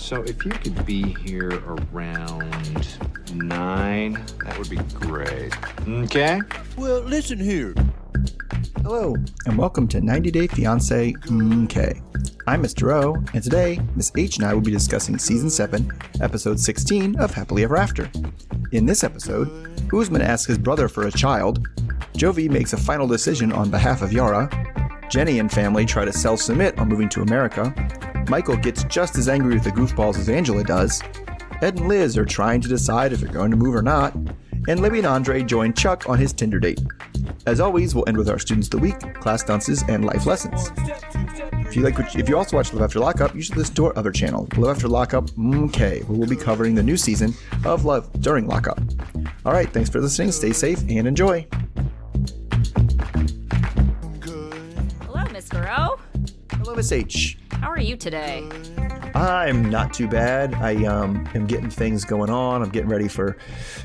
So if you could be here around 9, that would be great. Okay? Well, listen here. Hello, and welcome to 90 Day Fiancé Okay. I'm Mr. O, and today, Miss H and I will be discussing Season 7, Episode 16 of Happily Ever After. In this episode, Usman asks his brother for a child, Jovi makes a final decision on behalf of Yara, Jenny and family try to sell Sumit on moving to America, Michael gets just as angry with the Goofballs as Angela does, Ed and Liz are trying to decide if they're going to move or not, and Libby and Andrei join Chuck on his Tinder date. As always, we'll end with our Students of the Week, class dances, and life lessons. If you also watch Love After Lockup, you should listen to our other channel, Love After Lockup Okay, where we'll be covering the new season of Love During Lockup. All right, thanks for listening, stay safe, and enjoy. Hello, Mr. O. Hello, Miss H. How are you today? I'm not too bad. I am getting things going on. I'm getting ready for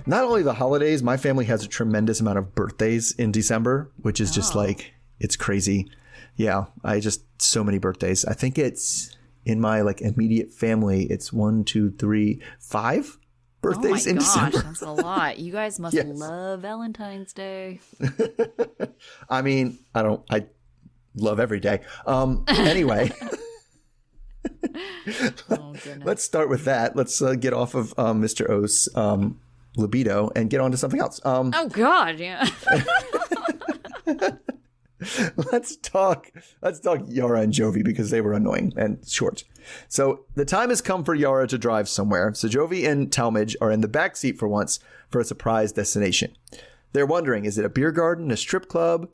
not only the holidays, my family has a tremendous amount of birthdays in December, which is just like, it's crazy. Yeah, so many birthdays. I think it's in my immediate family. It's 1, 2, 3, 5 birthdays in December. That's a lot. You guys must love Valentine's Day. I mean, I love every day. Anyway. Let's start with that. Let's get off of Mr. O's libido and get on to something else. Oh God, yeah. Let's talk Yara and Jovi because they were annoying and short. So the time has come for Yara to drive somewhere. So Jovi and Talmadge are in the back seat for once for a surprise destination. They're wondering, is it a beer garden, a strip club?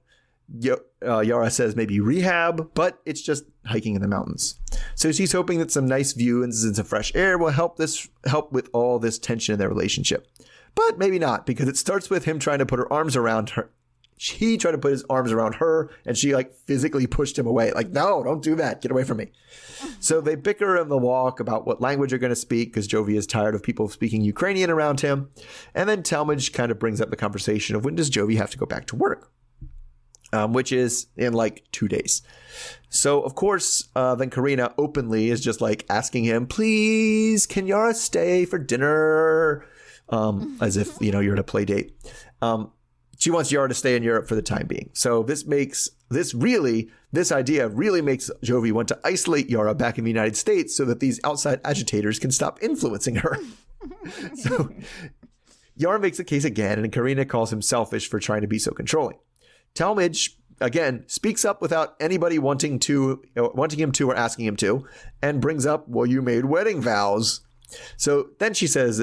Yara says maybe rehab, but it's just hiking in the mountains. So she's hoping that some nice views and some fresh air will help with all this tension in their relationship. But maybe not, because it starts with him trying to put her arms around her. He tried to put his arms around her, and she physically pushed him away. No, don't do that. Get away from me. So they bicker on the walk about what language they're going to speak, because Jovi is tired of people speaking Ukrainian around him. And then Talmadge kind of brings up the conversation of when does Jovi have to go back to work? Which is in 2 days. So, of course, then Karina openly is just asking him, please, can Yara stay for dinner? As if, you're at a play date. She wants Yara to stay in Europe for the time being. So this idea really makes Jovi want to isolate Yara back in the United States so that these outside agitators can stop influencing her. So Yara makes a case again, and Karina calls him selfish for trying to be so controlling. Talmadge, again, speaks up without anybody wanting him to or asking him to, and brings up, well, you made wedding vows. So then she says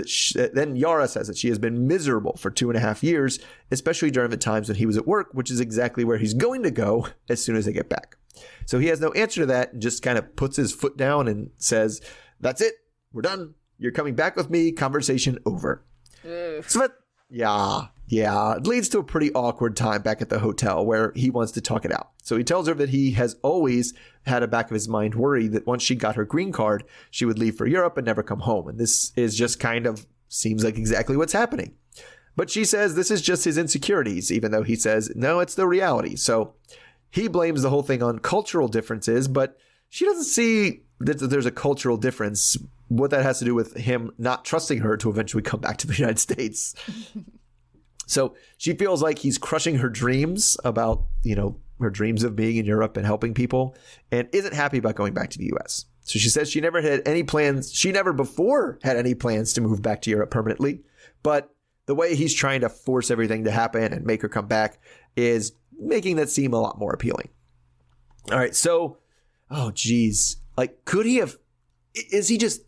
then Yara says that she has been miserable for 2.5 years, especially during the times when he was at work, which is exactly where he's going to go as soon as they get back. So he has no answer to that and just kind of puts his foot down and says, that's it. We're done. You're coming back with me. Conversation over. So that, it leads to a pretty awkward time back at the hotel where he wants to talk it out. So he tells her that he has always had a back of his mind worry that once she got her green card, she would leave for Europe and never come home. And this is just kind of seems like exactly what's happening. But she says this is just his insecurities, even though he says, no, it's the reality. So he blames the whole thing on cultural differences, but she doesn't see that there's a cultural difference. What that has to do with him not trusting her to eventually come back to the United States. So she feels like he's crushing her dreams about, her dreams of being in Europe and helping people, and isn't happy about going back to the U.S. So she says she never had any plans. She never before had any plans to move back to Europe permanently. But the way he's trying to force everything to happen and make her come back is making that seem a lot more appealing. All right. So, oh, geez. Could he have, is he just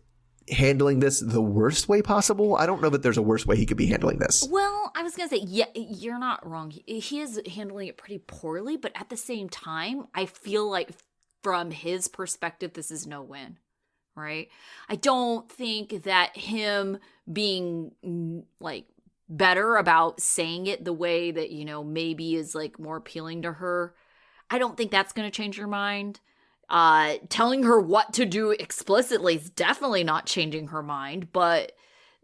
handling this the worst way possible? I don't know that there's a worse way he could be handling this. Well, I was going to say, yeah, you're not wrong. He is handling it pretty poorly, but at the same time, I feel like from his perspective, this is no win, right? I don't think that him being better about saying it the way that, maybe is more appealing to her, I don't think that's going to change her mind. Telling her what to do explicitly is definitely not changing her mind, but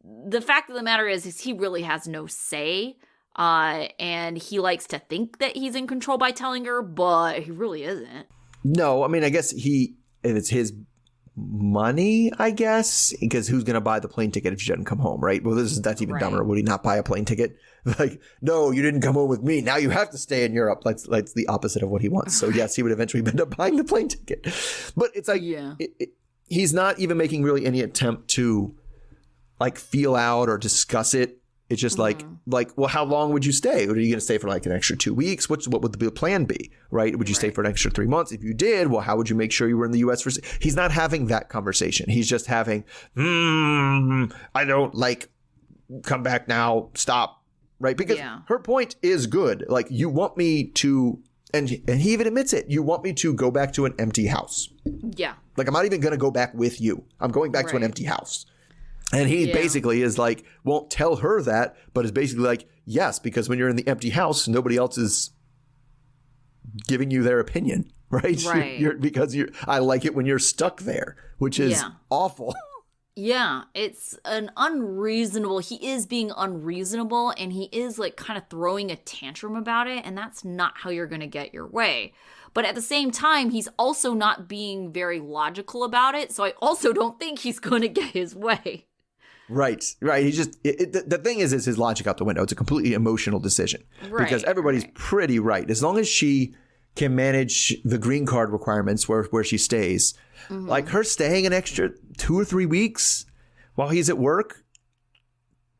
the fact of the matter is he really has no say, and he likes to think that he's in control by telling her, but he really isn't. No, I mean, I guess it's his money, I guess, because who's going to buy the plane ticket if she doesn't come home, right? Well, that's even dumber. Would he not buy a plane ticket? Like, no, you didn't come home with me. Now you have to stay in Europe. Like the opposite of what he wants. So yes, he would eventually end up buying the plane ticket. But it's like, he's not even making really any attempt to like feel out or discuss it. It's just like, well, how long would you stay? Are you going to stay for like an extra 2 weeks? What would the plan be, right? Would you stay for an extra 3 months? If you did, well, how would you make sure you were in the U.S. for? He's not having that conversation. He's just having, I don't like, come back now, stop, right? Because her point is good. Like, you want me to, and he even admits it, you want me to go back to an empty house. Yeah. Like, I'm not even going to go back with you. I'm going back to an empty house. And he basically is like, won't tell her that, but is basically like, yes, because when you're in the empty house, nobody else is giving you their opinion, right? I like it when you're stuck there, which is awful. Yeah, it's an unreasonable, he is being unreasonable, and he is like kind of throwing a tantrum about it, and that's not how you're going to get your way. But at the same time, he's also not being very logical about it, so I also don't think he's going to get his way. Right. He just, the thing is his logic out the window. It's a completely emotional decision because everybody's pretty right. As long as she can manage the green card requirements where she stays, like her staying an extra 2 or 3 weeks while he's at work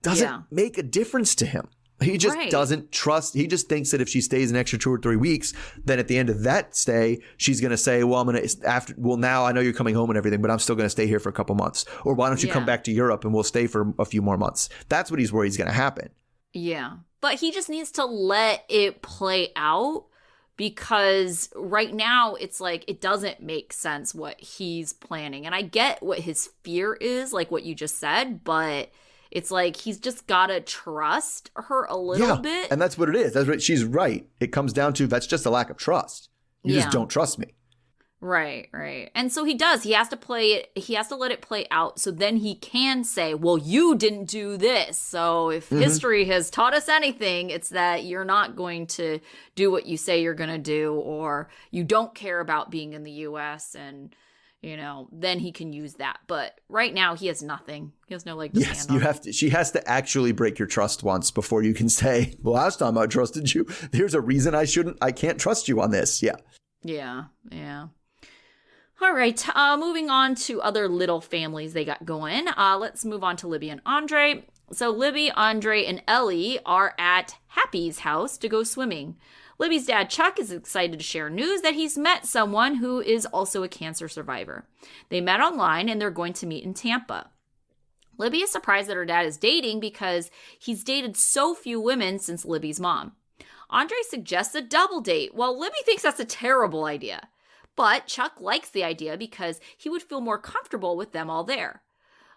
doesn't make a difference to him. He just doesn't trust. He just thinks that if she stays an extra 2 or 3 weeks, then at the end of that stay, she's going to say, well, now I know you're coming home and everything, but I'm still going to stay here for a couple months. Or why don't you come back to Europe and we'll stay for a few more months? That's what he's worried is going to happen. Yeah. But he just needs to let it play out because right now it's like it doesn't make sense what he's planning. And I get what his fear is, like what you just said, but it's like he's just got to trust her a little bit. And that's what it is. That's right. She's right. It comes down to that's just a lack of trust. You just don't trust me. Right. And so he does. He has to play it. He has to let it play out. So then he can say, well, you didn't do this. So if history has taught us anything, it's that you're not going to do what you say you're going to do, or you don't care about being in the U.S. and then he can use that. But right now he has nothing. He has no leg to stand on. She has to actually break your trust once before you can say, well, last time I trusted you, there's a reason I can't trust you on this. Yeah. All right. Moving on to other little families they got going. Let's move on to Libby and Andrei. So Libby, Andrei, and Ellie are at Happy's house to go swimming. Libby's dad, Chuck, is excited to share news that he's met someone who is also a cancer survivor. They met online and they're going to meet in Tampa. Libby is surprised that her dad is dating because he's dated so few women since Libby's mom. Andrei suggests a double date, while Libby thinks that's a terrible idea. But Chuck likes the idea because he would feel more comfortable with them all there.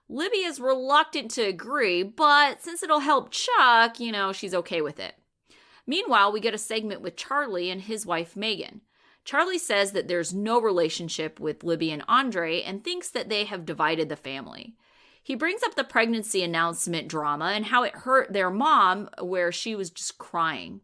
Libby is reluctant to agree, but since it'll help Chuck, she's okay with it. Meanwhile, we get a segment with Charlie and his wife, Megan. Charlie says that there's no relationship with Libby and Andrei and thinks that they have divided the family. He brings up the pregnancy announcement drama and how it hurt their mom, where she was just crying.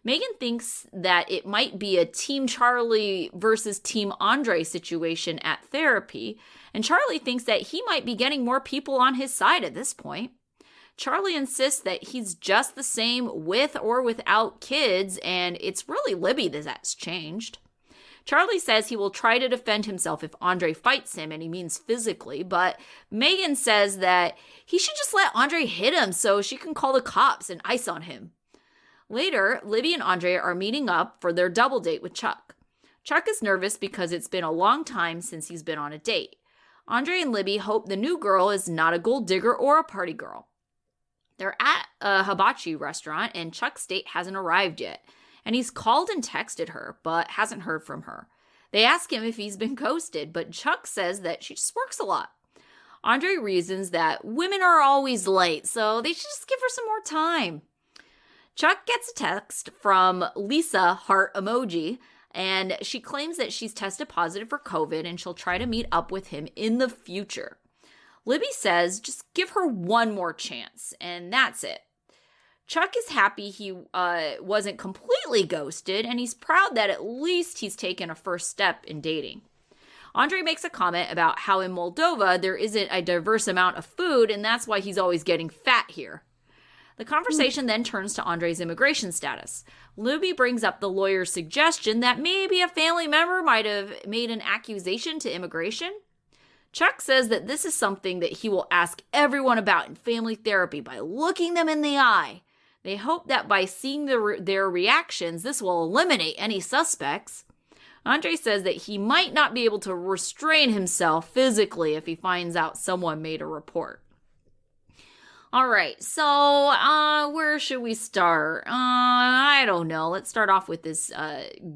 Megan thinks that it might be a Team Charlie versus Team Andrei situation at therapy, and Charlie thinks that he might be getting more people on his side at this point. Charlie insists that he's just the same with or without kids, and it's really Libby that's changed. Charlie says he will try to defend himself if Andrei fights him, and he means physically, but Megan says that he should just let Andrei hit him so she can call the cops and ice on him. Later, Libby and Andrei are meeting up for their double date with Chuck. Chuck is nervous because it's been a long time since he's been on a date. Andrei and Libby hope the new girl is not a gold digger or a party girl. They're at a hibachi restaurant and Chuck's date hasn't arrived yet, and he's called and texted her, but hasn't heard from her. They ask him if he's been ghosted, but Chuck says that she just works a lot. Andrei reasons that women are always late, so they should just give her some more time. Chuck gets a text from Lisa, heart emoji, and she claims that she's tested positive for COVID and she'll try to meet up with him in the future. Libby says just give her one more chance, and that's it. Chuck is happy he wasn't completely ghosted, and he's proud that at least he's taken a first step in dating. Andrei makes a comment about how in Moldova there isn't a diverse amount of food, and that's why he's always getting fat here. The conversation then turns to Andrei's immigration status. Libby brings up the lawyer's suggestion that maybe a family member might have made an accusation to immigration. Chuck says that this is something that he will ask everyone about in family therapy by looking them in the eye. They hope that by seeing their reactions, this will eliminate any suspects. Andrei says that he might not be able to restrain himself physically if he finds out someone made a report. All right, so where should we start? I don't know. Let's start off with this.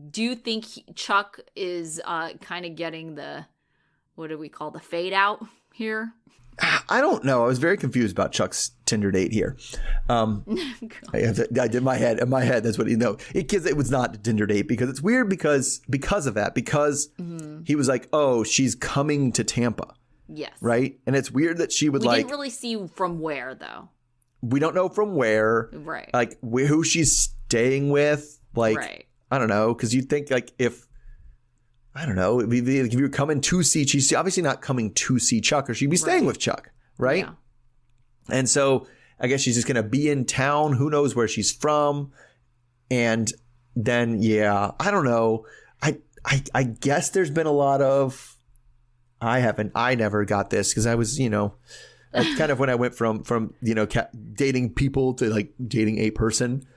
Do you think Chuck is kind of getting the, what do we call, the fade out here? I don't know. I was very confused about Chuck's Tinder date here. I did my head. In my head, that's what it was not a Tinder date because it's weird because of that. Because he was like, "Oh, she's coming to Tampa." Yes. Right, and it's weird that she would We didn't really see from where though. We don't know from where. Right. Like who she's staying with. Like right. I don't know, because you'd think like if you were coming to see, she's obviously not coming to see Chuck, or she'd be staying with Chuck, right? Yeah. And so I guess she's just going to be in town. Who knows where she's from? And then, yeah, I don't know. I guess there's been a lot of, I never got this because I was, that's kind of when I went from dating people to like dating a person.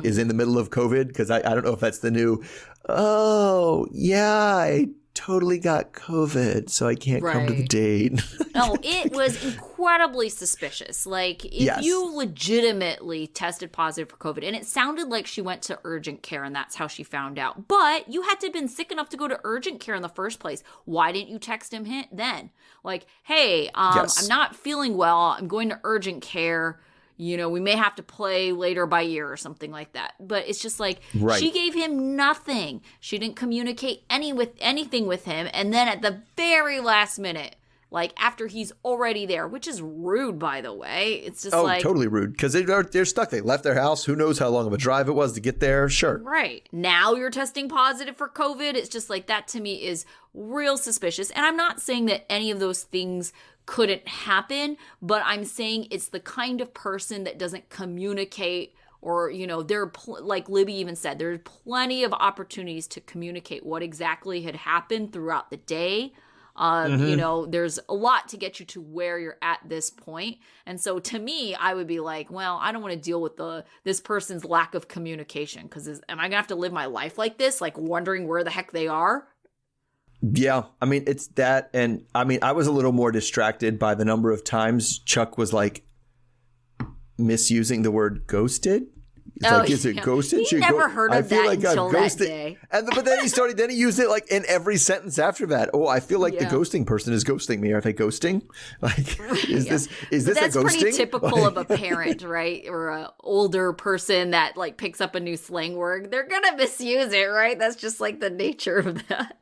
Is in the middle of COVID because I don't know if that's the new, oh, yeah, I totally got COVID, so I can't come to the date. No, it was incredibly suspicious. Like, if you legitimately tested positive for COVID, and it sounded like she went to urgent care and that's how she found out, but you had to have been sick enough to go to urgent care in the first place. Why didn't you text him then? Like, hey, I'm not feeling well. I'm going to urgent care. We may have to play later by ear or something like that. But it's just like, she gave him nothing. She didn't communicate anything with him. And then at the very last minute, like after he's already there, which is rude, by the way. It's just totally rude. Because they're stuck. They left their house. Who knows how long of a drive it was to get there? Sure. Right. Now you're testing positive for COVID. It's just like, that to me is real suspicious. And I'm not saying that any of those things couldn't happen, but I'm saying it's the kind of person that doesn't communicate, or there like Libby even said, there's plenty of opportunities to communicate what exactly had happened throughout the day. There's a lot to get you to where you're at this point. And so to me, I would be like, well, I don't want to deal with this person's lack of communication, because am I gonna have to live my life like this, like wondering where the heck they are? Yeah, I mean, it's that. And I mean, I was a little more distracted by the number of times Chuck was like misusing the word ghosted. Is it ghosted? He never heard of that until that day. But then he used it like in every sentence after that. Oh, I feel like the ghosting person is ghosting me. Are they ghosting? Like, is this a ghosting? That's pretty typical of a parent, right? Or an older person that like picks up a new slang word. They're going to misuse it, right? That's just like the nature of that.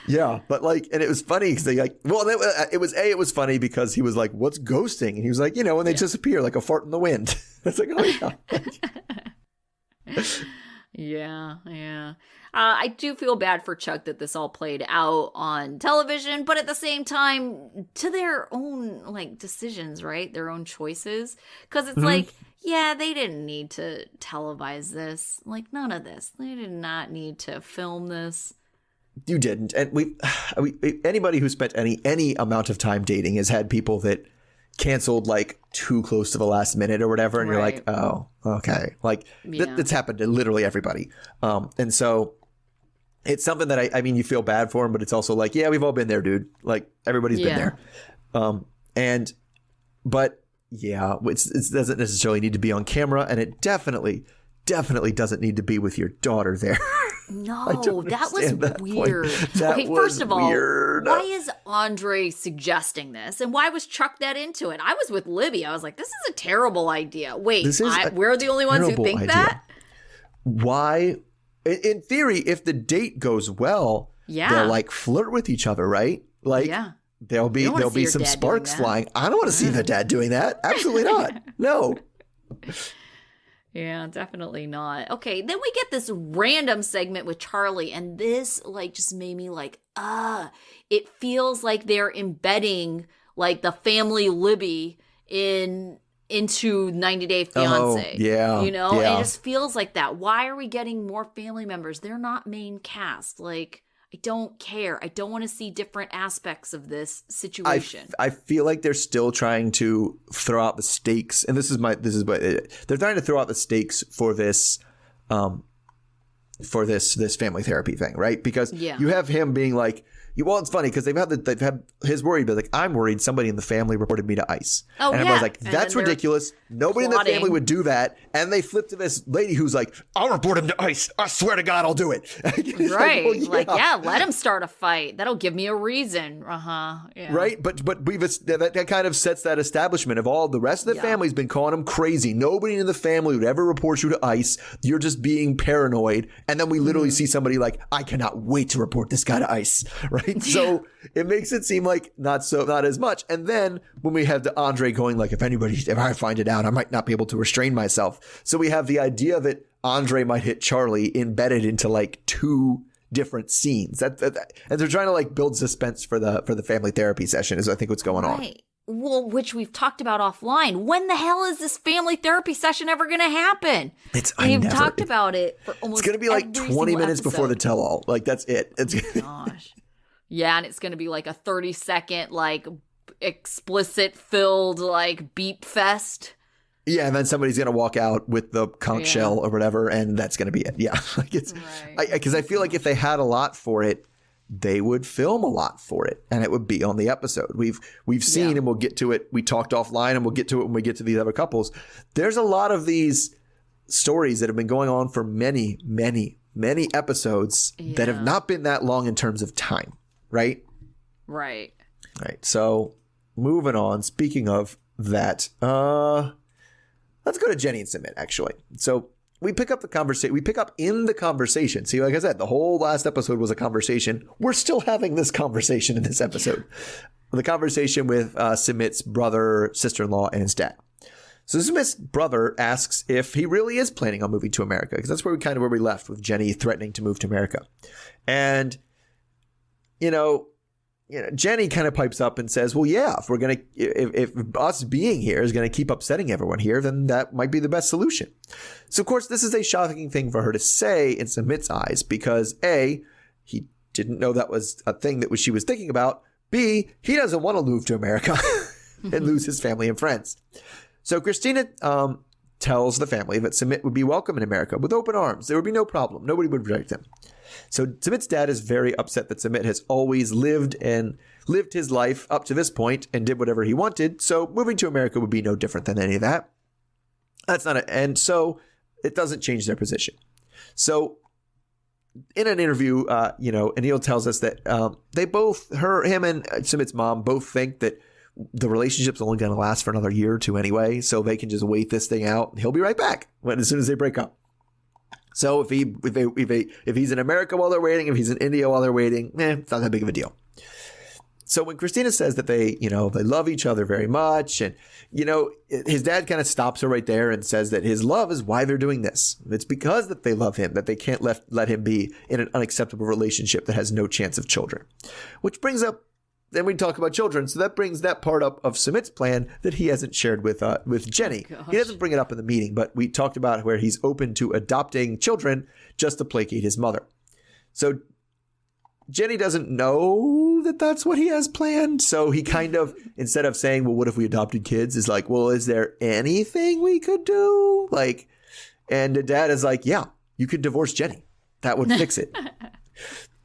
Yeah, but like, and it was funny because it was funny because he was like, "What's ghosting?" And he was like, when they disappear like a fart in the wind. It's like, oh yeah. Yeah. I do feel bad for Chuck that this all played out on television, but at the same time, to their own like decisions, right? Their own choices, because it's like, yeah, they didn't need to televise this. Like, none of this. They did not need to film this. You didn't. And we anybody who spent any amount of time dating has had people that canceled like too close to the last minute or whatever. And you're like, oh, okay. Like that's happened to literally everybody. And so it's something that I mean, you feel bad for him, but it's also like, yeah, we've all been there, dude. Like everybody's been there. But yeah, it doesn't necessarily need to be on camera, and it definitely doesn't need to be with your daughter there. No, that was weird. Okay, first of all, why is Andrei suggesting this? And why was Chuck that into it? I was with Libby. I was like, this is a terrible idea. Wait, we're the only ones who think that? Why? In theory, if the date goes well, they'll like flirt with each other, right? Like there'll be some sparks flying. I don't want to see the dad doing that. Absolutely not. No. Yeah, definitely not. Okay, then we get this random segment with Charlie, and this like just made me like, it feels like they're embedding like the family Libby into 90 Day Fiance. Oh, yeah. You know? Yeah. And it just feels like that. Why are we getting more family members? They're not main cast. Like, I don't care. I don't want to see different aspects of this situation. I feel like they're still trying to throw out the stakes, and this is what they're trying to throw out the stakes for this family therapy thing, right? Because you have him being like, well, it's funny because they've had his worry, but like, I'm worried somebody in the family reported me to ICE. Oh, and everyone's like, that's ridiculous. Nobody in the family would do that. And they flip to this lady who's like, I'll report him to ICE. I swear to God, I'll do it. Right. Like, let him start a fight. That'll give me a reason. Yeah. Right. But that kind of sets that establishment of all the rest of the family's been calling him crazy. Nobody in the family would ever report you to ICE. You're just being paranoid. And then we literally see somebody like, I cannot wait to report this guy to ICE. Right. So it makes it seem like not as much. And then when we have the Andrei going like, if I find it out, I might not be able to restrain myself. So we have the idea that Andrei might hit Charlie embedded into like two different scenes. And they're trying to like build suspense for the family therapy session is I think what's going on. Well, which we've talked about offline. When the hell is this family therapy session ever going to happen? We've talked about it for almost. It's going to be like 20 minutes before the tell-all. Like that's it. Gosh. Yeah, and it's going to be like a 30-second, like, explicit-filled, like, beep fest. Yeah, and then somebody's going to walk out with the conch shell or whatever, and that's going to be it. Yeah, like it's because I feel like if they had a lot for it, they would film a lot for it, and it would be on the episode. We've seen, and we'll get to it. We talked offline, and we'll get to it when we get to these other couples. There's a lot of these stories that have been going on for many, many, many episodes that have not been that long in terms of time. Right. So moving on. Speaking of that, let's go to Jenny and Sumit, actually. So we pick up in the conversation. See, like I said, the whole last episode was a conversation. We're still having this conversation in this episode. The conversation with Sumit's brother, sister-in-law, and his dad. So Sumit's brother asks if he really is planning on moving to America, because that's where we left with Jenny threatening to move to America. And Jenny kind of pipes up and says, well, yeah, if us being here is going to keep upsetting everyone here, then that might be the best solution. So, of course, this is a shocking thing for her to say in Sumit's eyes because A, he didn't know that was a thing that she was thinking about. B, he doesn't want to move to America and lose his family and friends. So Christina tells the family that Sumit would be welcome in America with open arms. There would be no problem. Nobody would reject him. So Sumit's dad is very upset that Sumit has always lived his life up to this point and did whatever he wanted. So moving to America would be no different than any of that. And so it doesn't change their position. So in an interview, Anil tells us that him and Sumit's mom both think that the relationship's only going to last for another year or two anyway, so they can just wait this thing out. He'll be right back as soon as they break up. So if he's in America while they're waiting, if he's in India while they're waiting, it's not that big of a deal. So when Christina says that they love each other very much, and his dad kind of stops her right there and says that his love is why they're doing this. It's because that they love him that they can't let him be in an unacceptable relationship that has no chance of children. Which brings up. Then we talk about children. So that brings that part up of Sumit's plan that he hasn't shared with Jenny. He doesn't bring it up in the meeting, but we talked about where he's open to adopting children just to placate his mother. So Jenny doesn't know that that's what he has planned. So he kind of, instead of saying, well, what if we adopted kids, is like, well, is there anything we could do? And the dad is like, yeah, you could divorce Jenny. That would fix it.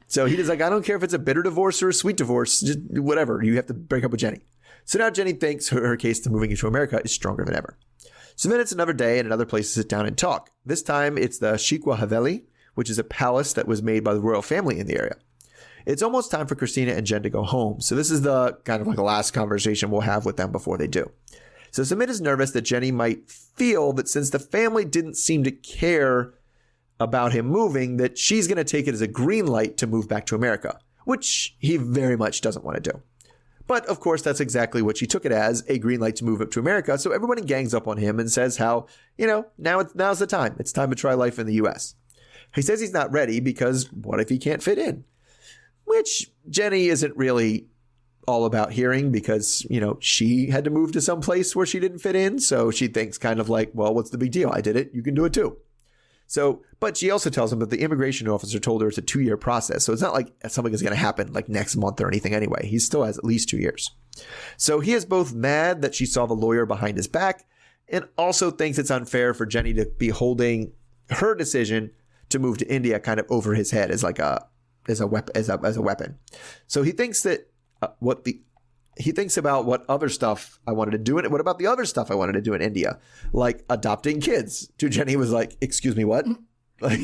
So he was like, I don't care if it's a bitter divorce or a sweet divorce, just whatever. You have to break up with Jenny. So now Jenny thinks her case to moving into America is stronger than ever. So then it's another day and another place to sit down and talk. This time it's the Shikwa Haveli, which is a palace that was made by the royal family in the area. It's almost time for Christina and Jen to go home. So this is the kind of like the last conversation we'll have with them before they do. So Sumit is nervous that Jenny might feel that since the family didn't seem to care about him moving, that she's going to take it as a green light to move back to America, which he very much doesn't want to do. But of course, that's exactly what she took it as, a green light to move up to America. So everybody gangs up on him and says how, now's the time. It's time to try life in the US. He says he's not ready because what if he can't fit in? Which Jenny isn't really all about hearing because, she had to move to some place where she didn't fit in. So she thinks kind of like, well, what's the big deal? I did it. You can do it too. So, but she also tells him that the immigration officer told her it's a 2-year process. So it's not like something is going to happen like next month or anything anyway. He still has at least 2 years. So he is both mad that she saw the lawyer behind his back and also thinks it's unfair for Jenny to be holding her decision to move to India kind of over his head as a weapon. So he thinks that he thinks about what other stuff I wanted to do. And what about the other stuff I wanted to do in India? Like adopting kids. To Jenny was like, excuse me, what? Like,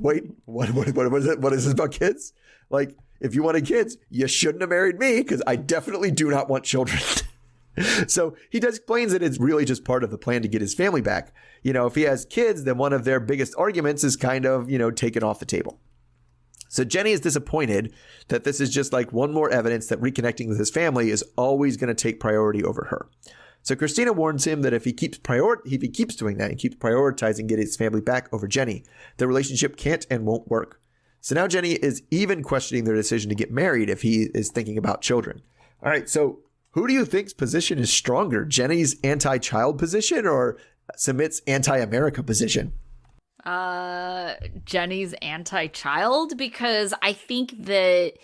wait, what is it? What is this about kids? Like, if you wanted kids, you shouldn't have married me because I definitely do not want children. So he does explains that it's really just part of the plan to get his family back. If he has kids, then one of their biggest arguments is kind of, taken off the table. So Jenny is disappointed that this is just like one more evidence that reconnecting with his family is always going to take priority over her. So Christina warns him that if he keeps doing that and keeps prioritizing getting his family back over Jenny, the relationship can't and won't work. So now Jenny is even questioning their decision to get married if he is thinking about children. All right, so who do you think's position is stronger, Jenny's anti-child position or Sumit's anti-America position? Jenny's anti-child, because I think that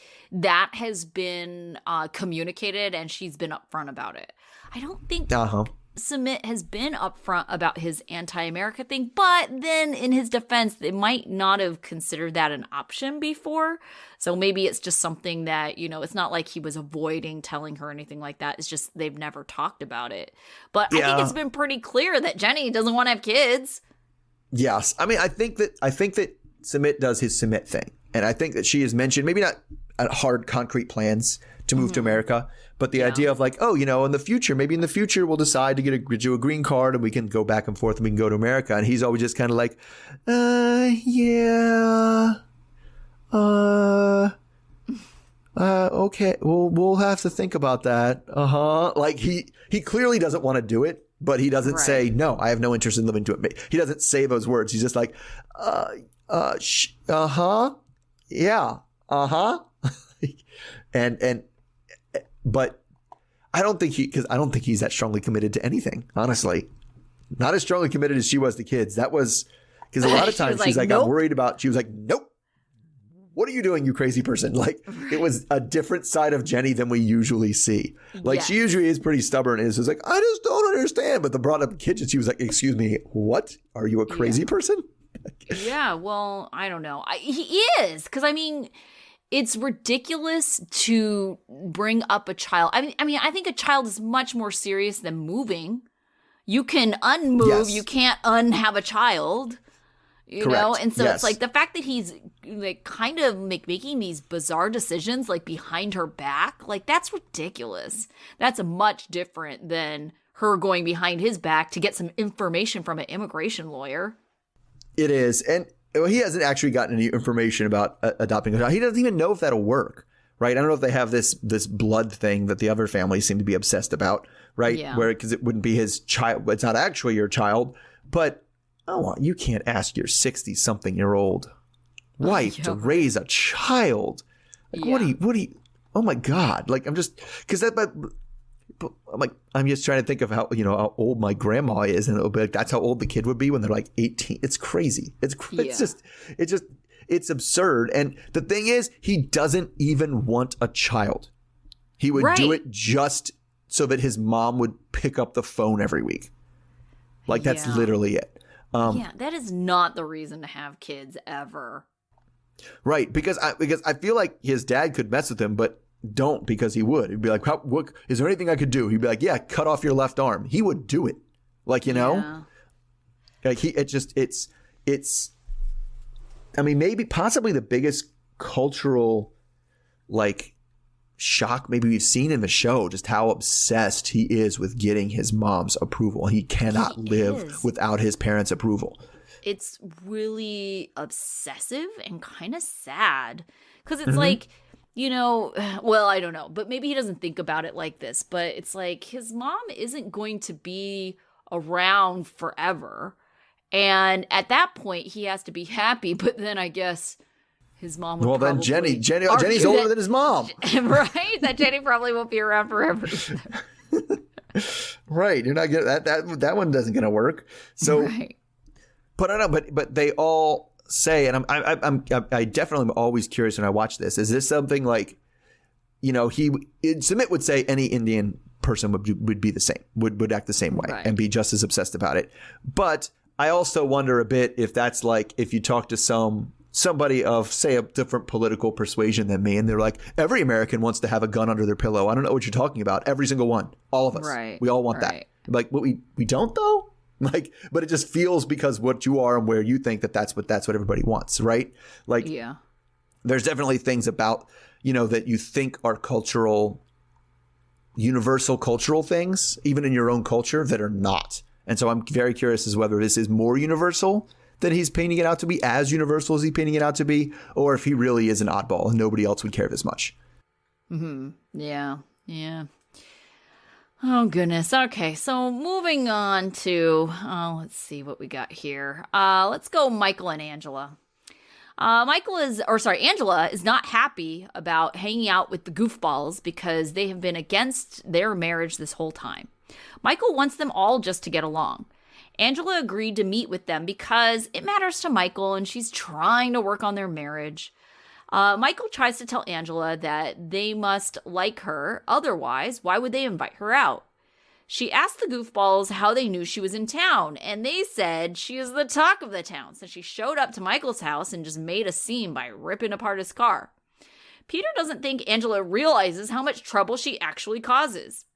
has been communicated and she's been upfront about it. I don't think Sumit has been upfront about his anti-America thing, but then in his defense, they might not have considered that an option before. So maybe it's just something that, it's not like he was avoiding telling her anything like that. It's just they've never talked about it. But I think it's been pretty clear that Jenny doesn't want to have kids. Yes. I mean, I think that Sumit does his Sumit thing. And I think that she has mentioned, maybe not hard, concrete plans to move to America, but the idea of like, maybe in the future, we'll decide to get a green card and we can go back and forth and we can go to America. And he's always just kind of like, okay, we'll have to think about that. Like he clearly doesn't want to do it. But he doesn't say, no, I have no interest in living to it. He doesn't say those words. He's just like, yeah, but I don't think he's that strongly committed to anything, honestly. Not as strongly committed as she was to kids. That was, because a lot of times she's like, nope. I'm worried about, she was like, nope. What are you doing, you crazy person? Like, it was a different side of Jenny than we usually see. Like, she usually is pretty stubborn and is just like, I just don't understand. But the brought up kids, she was like, excuse me, what? Are you a crazy person? Yeah, well, I don't know. He is, because, I mean, it's ridiculous to bring up a child. I mean, I think a child is much more serious than moving. You can unmove, yes. You can't unhave a child. And so it's like the fact that he's like kind of making these bizarre decisions like behind her back, like that's ridiculous. That's much different than her going behind his back to get some information from an immigration lawyer. It is. And he hasn't actually gotten any information about adopting a child. He doesn't even know if that'll work. Right. I don't know if they have this blood thing that the other families seem to be obsessed about. Right. Yeah. Because it wouldn't be his child. It's not actually your child. But you can't ask your 60-something-year-old wife to raise a child. Like, what do you, oh my God. Like, I'm just, because I'm just trying to think of how old my grandma is. And it'll be like, that's how old the kid would be when they're like 18. It's crazy. It's absurd. And the thing is, he doesn't even want a child. He would do it just so that his mom would pick up the phone every week. Like, that's literally it. That is not the reason to have kids ever. Right, because I feel like his dad could mess with him, but don't, because he would. He'd be like, what, is there anything I could do? He'd be like, yeah, cut off your left arm. He would do it. Like, like it's, I mean, maybe possibly the biggest cultural, like, shock maybe we've seen in the show, just how obsessed he is with getting his mom's approval. He cannot live without his parents' approval. It's really obsessive and kind of sad because it's like well, I don't know, but maybe he doesn't think about it like this, but it's like his mom isn't going to be around forever. And at that point, he has to be happy. But then I guess his mom would then probably Jenny's older than his mom. Right? That Jenny probably won't be around forever. Right. You're not getting that one doesn't going to work. So, right. But I don't know, but they all say, and I definitely am always curious when I watch this. Is this something like, Sumit would say any Indian person would be the same, would act the same way right. and be just as obsessed about it. But I also wonder a bit if that's like if you talk to somebody of, say, a different political persuasion than me, and they're like, every American wants to have a gun under their pillow. I don't know what you're talking about. Every single one. All of us. Right. We all want that. Like, but we don't, though? Like, but it just feels because what you are and where you think that's what everybody wants, right? Like, yeah. There's definitely things about, that you think are universal cultural things, even in your own culture, that are not. And so I'm very curious as whether this is more universal than he's painting it out to be, as universal as he's painting it out to be, or if he really is an oddball and nobody else would care this much. Mm-hmm. Yeah. Yeah. Oh, goodness. Okay. So moving on to, let's see what we got here. Let's go Michael and Angela. Angela is not happy about hanging out with the Goofballs because they have been against their marriage this whole time. Michael wants them all just to get along. Angela agreed to meet with them because it matters to Michael and she's trying to work on their marriage. Michael tries to tell Angela that they must like her, otherwise, why would they invite her out? She asked the Goofballs how they knew she was in town, and they said she is the talk of the town since she showed up to Michael's house and just made a scene by ripping apart his car. Peter doesn't think Angela realizes how much trouble she actually causes.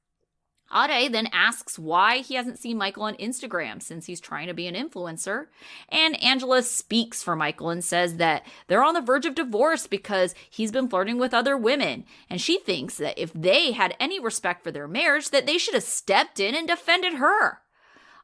Ade then asks why he hasn't seen Michael on Instagram since he's trying to be an influencer. And Angela speaks for Michael and says that they're on the verge of divorce because he's been flirting with other women. And she thinks that if they had any respect for their marriage, that they should have stepped in and defended her.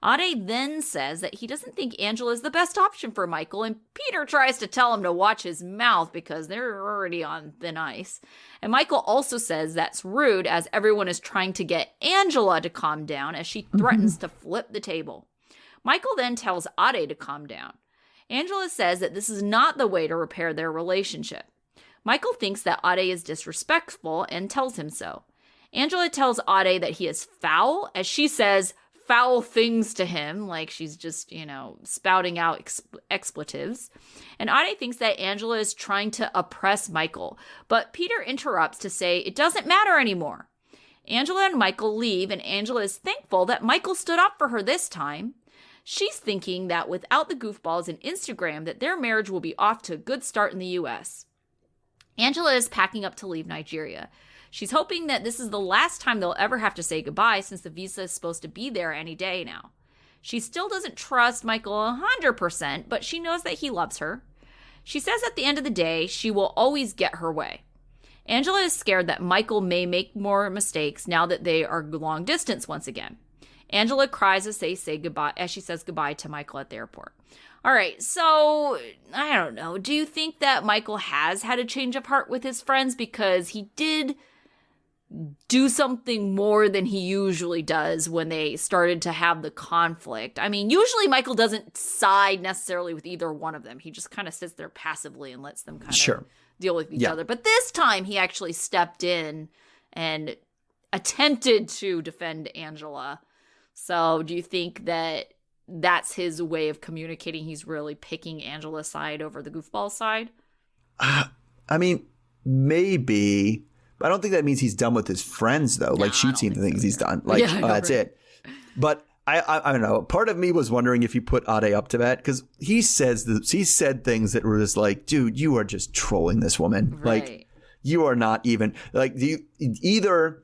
Ade then says that he doesn't think Angela is the best option for Michael, and Peter tries to tell him to watch his mouth because they're already on thin ice. And Michael also says that's rude as everyone is trying to get Angela to calm down as she threatens to flip the table. Michael then tells Ade to calm down. Angela says that this is not the way to repair their relationship. Michael thinks that Ade is disrespectful and tells him so. Angela tells Ade that he is foul, as she says foul things to him, like she's just, spouting out expletives. And Ade thinks that Angela is trying to oppress Michael, but Peter interrupts to say it doesn't matter anymore. Angela and Michael leave, and Angela is thankful that Michael stood up for her this time. She's thinking that without the Goofballs and Instagram, that their marriage will be off to a good start in the U.S. Angela is packing up to leave Nigeria. She's hoping that this is the last time they'll ever have to say goodbye since the visa is supposed to be there any day now. She still doesn't trust Michael 100%, but she knows that he loves her. She says at the end of the day, she will always get her way. Angela is scared that Michael may make more mistakes now that they are long distance once again. Angela cries as she says goodbye to Michael at the airport. All right, so I don't know. Do you think that Michael has had a change of heart with his friends because he did do something more than he usually does when they started to have the conflict? I mean, usually Michael doesn't side necessarily with either one of them. He just kind of sits there passively and lets them kind of deal with each other. But this time he actually stepped in and attempted to defend Angela. So do you think that that's his way of communicating? He's really picking Angela's side over the Goofball side? I mean, maybe. I don't think that means he's done with his friends, though. Like, she'd seen the things he's done. Like, that's it. But I don't know. Part of me was wondering if you put Ade up to that, because he said things that were just like, dude, you are just trolling this woman. Right. Like, you are not even like either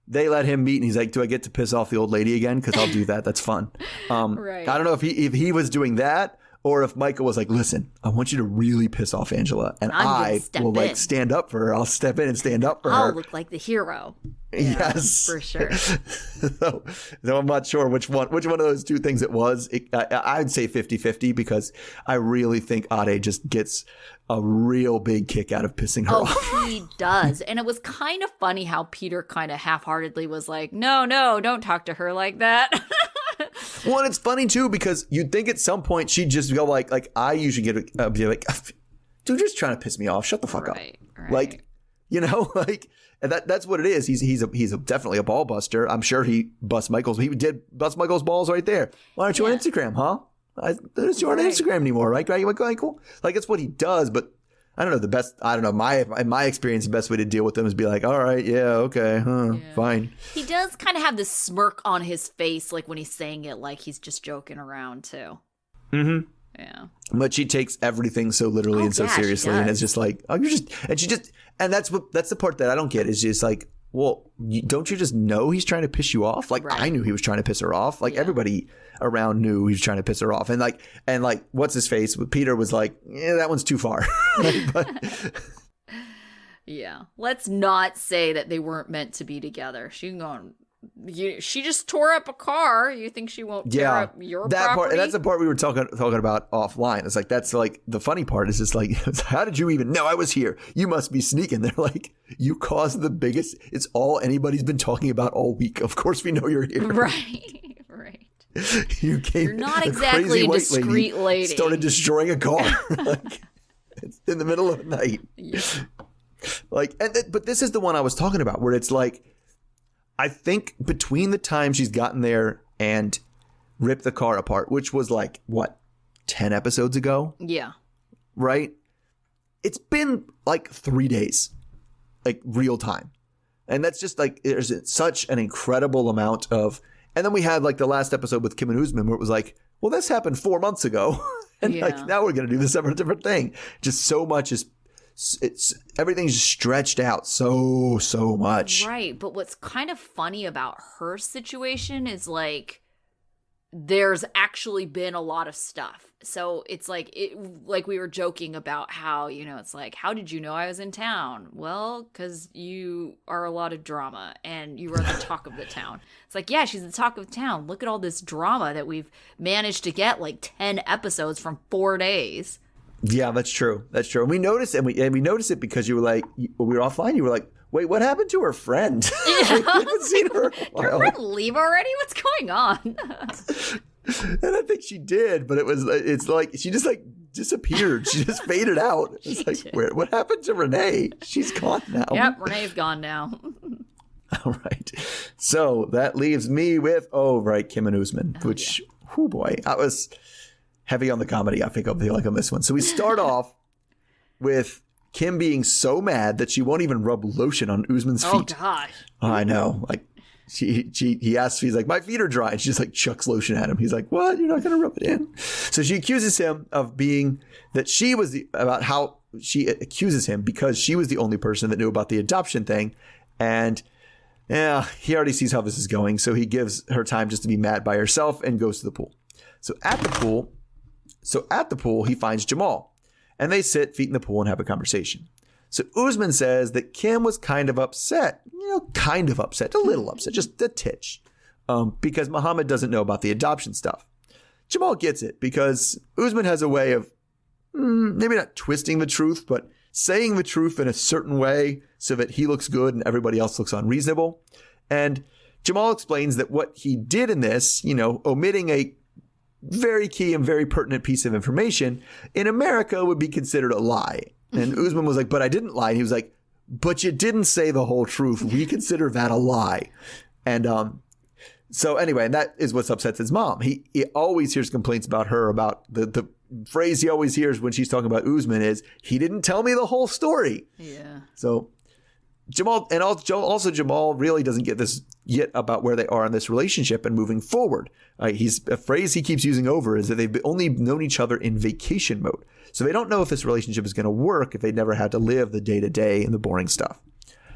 they let him meet and he's like, do I get to piss off the old lady again? Because I'll do that. That's fun. Right. I don't know if he was doing that, Or if Michael was like, listen, I want you to really piss off Angela, and I will like stand up for her. I'll step in and stand up for her. I'll look like the hero. Yeah, yes, for sure. so I'm not sure which one of those two things it was. I'd say 50-50 because I really think Ade just gets a real big kick out of pissing her off. Oh, he does. And it was kind of funny how Peter kind of half-heartedly was like, no, don't talk to her like that. Well, and it's funny too because you'd think at some point she'd just go like I usually get be like, dude, just trying to piss me off. Shut the fuck up. Right. Like, you know, like and that's what it is. He's definitely a ball buster. I'm sure he busts Michael's. He did bust Michael's balls right there. Why aren't you on Instagram, huh? You're on Instagram anymore, right? Like, cool. Like that's what he does, but. I don't know in my experience, the best way to deal with them is be like, all right, yeah, okay, fine. He does kind of have this smirk on his face, like when he's saying it, like he's just joking around too. Mm-hmm. Yeah. But she takes everything so literally and so seriously, and it's just like, and that's the part that I don't get is just like, well, don't you just know he's trying to piss you off? Like I knew he was trying to piss her off. Like everybody around knew he was trying to piss her off. And like what's his face? Peter was like, yeah, that one's too far. Yeah. Let's not say that they weren't meant to be together. She just tore up a car. You think she won't tear up your that property? Part, and that's the part we were talking about offline. It's like that's like the funny part is just like, how did you even know I was here? You must be sneaking. They're like, you caused the biggest. It's all anybody's been talking about all week. Of course we know you're here. Right. You're not exactly a discreet lady. Started destroying a car like it's in the middle of the night. Yeah. Like, but this is the one I was talking about where it's like. I think between the time she's gotten there and ripped the car apart, which was like, what, 10 episodes ago? Yeah. Right? It's been like 3 days, like real time. And that's just like, there's such an incredible amount of, and then we had like the last episode with Kim and Usman where it was like, well, this happened 4 months ago. And like, now we're going to do this different thing. Just so much is, everything's stretched out so much. Right. But what's kind of funny about her situation is like there's actually been a lot of stuff. So it's like like we were joking about how, it's like, how did you know I was in town? Well, because you are a lot of drama and you were the talk of the town. It's like, yeah, she's the talk of town. Look at all this drama that we've managed to get like 10 episodes from 4 days. Yeah, that's true. And we noticed it. And we noticed it because you were like, when we were offline, you were like, wait, what happened to her friend? Yeah. We haven't seen her. Did her friend leave already? What's going on? And I think she did, but it's like she just like disappeared. She just faded out. It's like, what happened to Renee? She's gone now. Yep, Renee's gone now. All right. So that leaves me with, Kim and Usman, which, oh boy, I was heavy on the comedy, I feel like on this one. So we start off with Kim being so mad that she won't even rub lotion on Usman's feet. Oh, gosh. I know. Like, he asks, he's like, my feet are dry. And she just like chucks lotion at him. He's like, what? You're not going to rub it in? So she accuses him of being, that she was she accuses him because she was the only person that knew about the adoption thing. And yeah, he already sees how this is going. So he gives her time just to be mad by herself and goes to the pool. So at the pool, he finds Jamal, and they sit feet in the pool and have a conversation. So Usman says that Kim was kind of upset, a little upset, just a titch, because Muhammad doesn't know about the adoption stuff. Jamal gets it because Usman has a way of maybe not twisting the truth, but saying the truth in a certain way so that he looks good and everybody else looks unreasonable. And Jamal explains that what he did in this, omitting a very key and very pertinent piece of information in America would be considered a lie. And Usman was like, but I didn't lie. And he was like, but you didn't say the whole truth. We consider that a lie. And so anyway, and that is what upsets his mom. He always hears complaints about her, about the phrase he always hears when she's talking about Usman is, he didn't tell me the whole story. Yeah. So Jamal, and also Jamal really doesn't get this yet about where they are in this relationship and moving forward. A phrase he keeps using over is that they've only known each other in vacation mode. So they don't know if this relationship is going to work if they never had to live the day-to-day and the boring stuff.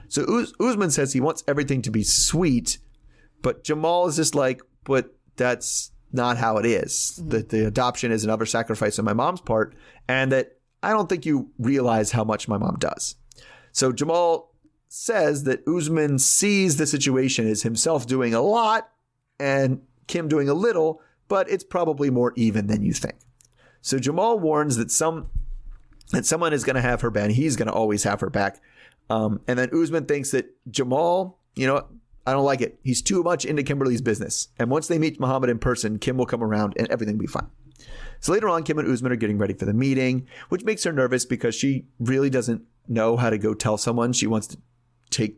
So Usman says he wants everything to be sweet, but Jamal is just like, but that's not how it is, that the adoption is another sacrifice on my mom's part, and that I don't think you realize how much my mom does. So Jamal says that Usman sees the situation as himself doing a lot and Kim doing a little, but it's probably more even than you think. So Jamal warns that someone is going to have her back, and he's going to always have her back. And then Usman thinks that Jamal, I don't like it. He's too much into Kimberly's business. And once they meet Muhammad in person, Kim will come around and everything will be fine. So later on, Kim and Usman are getting ready for the meeting, which makes her nervous because she really doesn't know how to go tell someone she wants to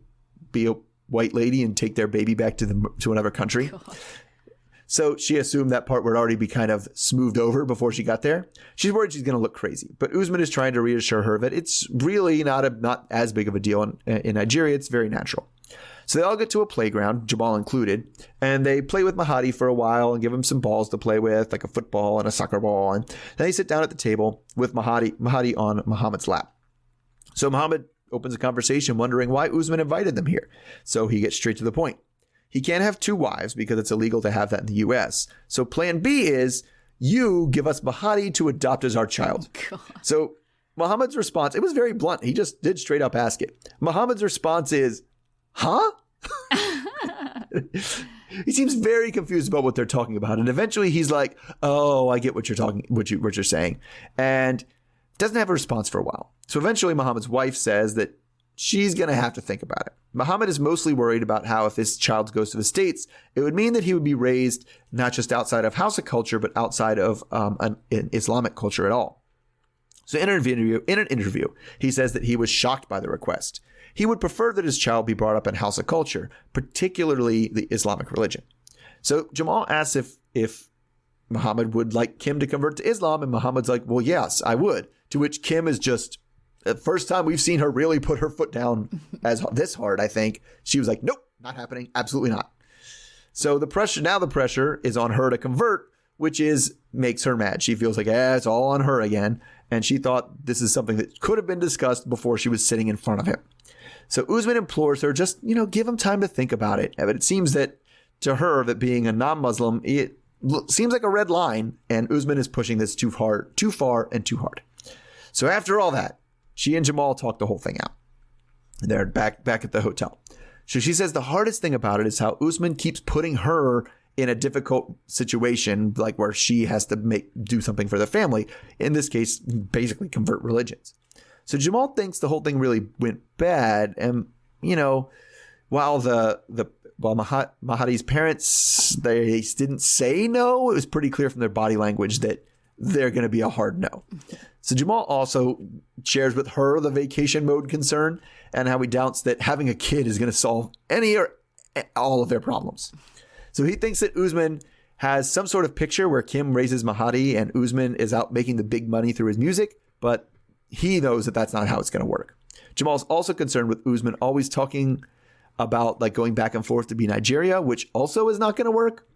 be a white lady and take their baby back to another country. God. So she assumed that part would already be kind of smoothed over before she got there. She's worried she's going to look crazy. But Usman is trying to reassure her that it's really not as big of a deal in Nigeria. It's very natural. So they all get to a playground, Jamal included, and they play with Mahadi for a while and give him some balls to play with, like a football and a soccer ball. And then they sit down at the table with Mahadi on Muhammad's lap. So Muhammad opens a conversation wondering why Usman invited them here. So he gets straight to the point. He can't have two wives because it's illegal to have that in the U.S. So plan B is you give us Mahadi to adopt as our child. Oh, so Muhammad's response, it was very blunt. He just did straight up ask it. Muhammad's response is, huh? He seems very confused about what they're talking about. And eventually he's like, oh, I get what you're saying. And doesn't have a response for a while. So eventually Muhammad's wife says that she's going to have to think about it. Muhammad is mostly worried about how if this child goes to the States, it would mean that he would be raised not just outside of Hausa culture, but outside of an Islamic culture at all. So in an interview, he says that he was shocked by the request. He would prefer that his child be brought up in Hausa culture, particularly the Islamic religion. So Jamal asks if Muhammad would like Kim to convert to Islam, and Muhammad's like, well, yes, I would. To which Kim is just, the first time we've seen her really put her foot down as this hard, I think. She was like, nope, not happening. Absolutely not. So the pressure is on her to convert, which makes her mad. She feels like, it's all on her again. And she thought this is something that could have been discussed before she was sitting in front of him. So Usman implores her, just, give him time to think about it. But it seems that to her, that being a non-Muslim, it seems like a red line. And Usman is pushing this too far, and too hard. So after all that, she and Jamal talk the whole thing out. They're back at the hotel. So she says the hardest thing about it is how Usman keeps putting her in a difficult situation, like where she has to do something for the family. In this case, basically convert religions. So Jamal thinks the whole thing really went bad. And, while Mahadi's parents, they didn't say no, it was pretty clear from their body language that they're going to be a hard no. So Jamal also shares with her the vacation mode concern and how he doubts that having a kid is going to solve any or all of their problems. So he thinks that Usman has some sort of picture where Kim raises Mahadi and Usman is out making the big money through his music, but he knows that that's not how it's going to work. Jamal's also concerned with Usman always talking about going back and forth to be Nigeria, which also is not going to work.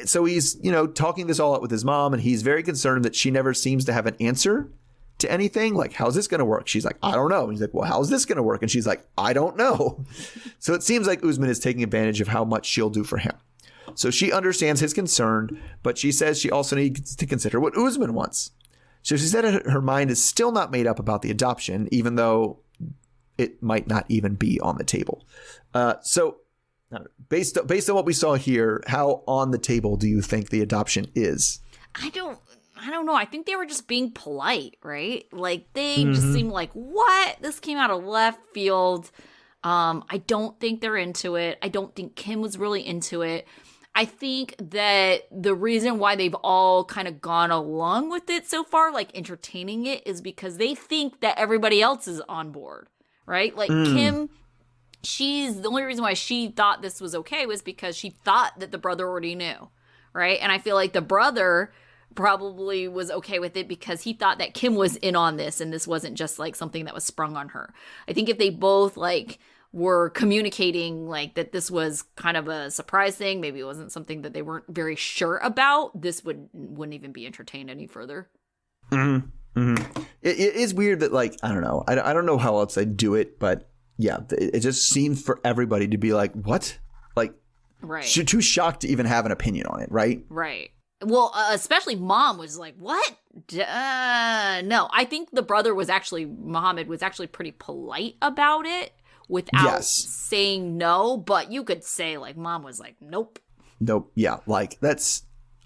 So he's, talking this all out with his mom, and he's very concerned that she never seems to have an answer to anything. Like, how's this going to work? She's like, I don't know. And he's like, well, how's this going to work? And she's like, I don't know. So it seems like Usman is taking advantage of how much she'll do for him. So she understands his concern, but she says she also needs to consider what Usman wants. So she said her mind is still not made up about the adoption, even though it might not even be on the table. So based on what we saw here, how on the table do you think the adoption is? I don't know. I think they were just being polite, right? Like, they just seemed like, what? This came out of left field. I don't think they're into it. I don't think Kim was really into it. I think that the reason why they've all kind of gone along with it so far, like entertaining it, is because they think that everybody else is on board, right? Like Kim, the only reason why she thought this was okay was because she thought that the brother already knew, right? And I feel like the brother probably was okay with it because he thought that Kim was in on this and this wasn't just like something that was sprung on her. I think if they both were communicating that this was kind of a surprise thing, maybe it wasn't something that they weren't very sure about, this wouldn't even be entertained any further. It is weird that I don't know. I don't know how else I'd do it, but yeah, it just seemed for everybody to be like, what? Right. She's too shocked to even have an opinion on it, right? Right. Well, especially mom was like, what? No, I think the brother Muhammad was actually pretty polite about it without saying no. But you could say like mom was like, nope. Nope. Yeah. Like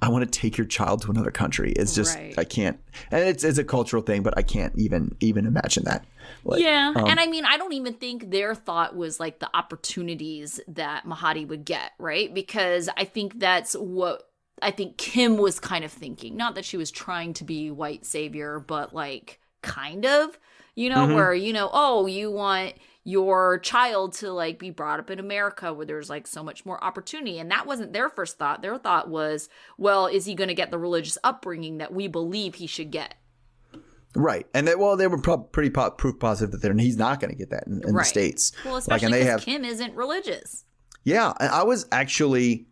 I want to take your child to another country. It's just, I can't. And it's a cultural thing, but I can't even imagine that. Like, and I mean, I don't even think their thought was like the opportunities that Mahadi would get, right? Because I think that's what I think Kim was kind of thinking. Not that she was trying to be white savior, but like kind of, where, oh, you want your child to like be brought up in America where there's like so much more opportunity. And that wasn't their first thought. Their thought was, well, is he going to get the religious upbringing that we believe he should get? Right. And they were pretty proof positive that he's not going to get that in the States. Well, especially because Kim isn't religious. Yeah. And I was actually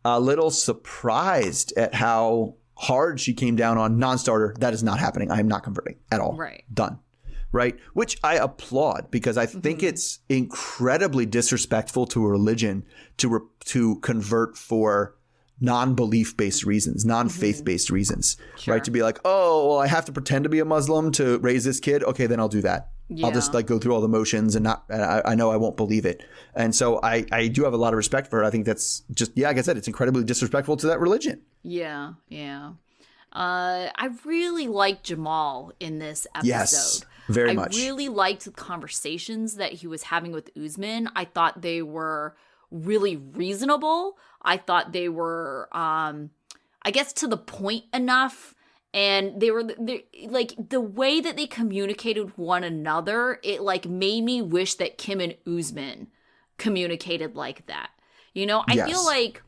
a little surprised at how hard she came down on non-starter. That is not happening. I am not converting at all. Right. Done. Right. Which I applaud because I think it's incredibly disrespectful to a religion to convert for non-belief based reasons, non-faith based reasons, right? To be like, oh, well, I have to pretend to be a Muslim to raise this kid. Okay, then I'll do that. Yeah. I'll just like go through all the motions and I know I won't believe it. And so I do have a lot of respect for it. I think that's just, like I said, it's incredibly disrespectful to that religion. Yeah. Yeah. I really liked Jamal in this episode. Yes, very much. I really liked the conversations that he was having with Usman. I thought they were really reasonable. I thought they were, I guess, to the point enough. And they like the way that they communicated with one another, it like made me wish that Kim and Usman communicated like that. I feel like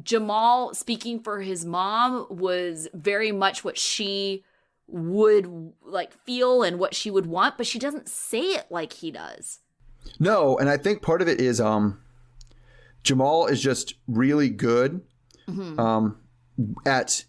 Jamal speaking for his mom was very much what she would like feel and what she would want, but she doesn't say it like he does. No, and I think part of it is Jamal is just really good at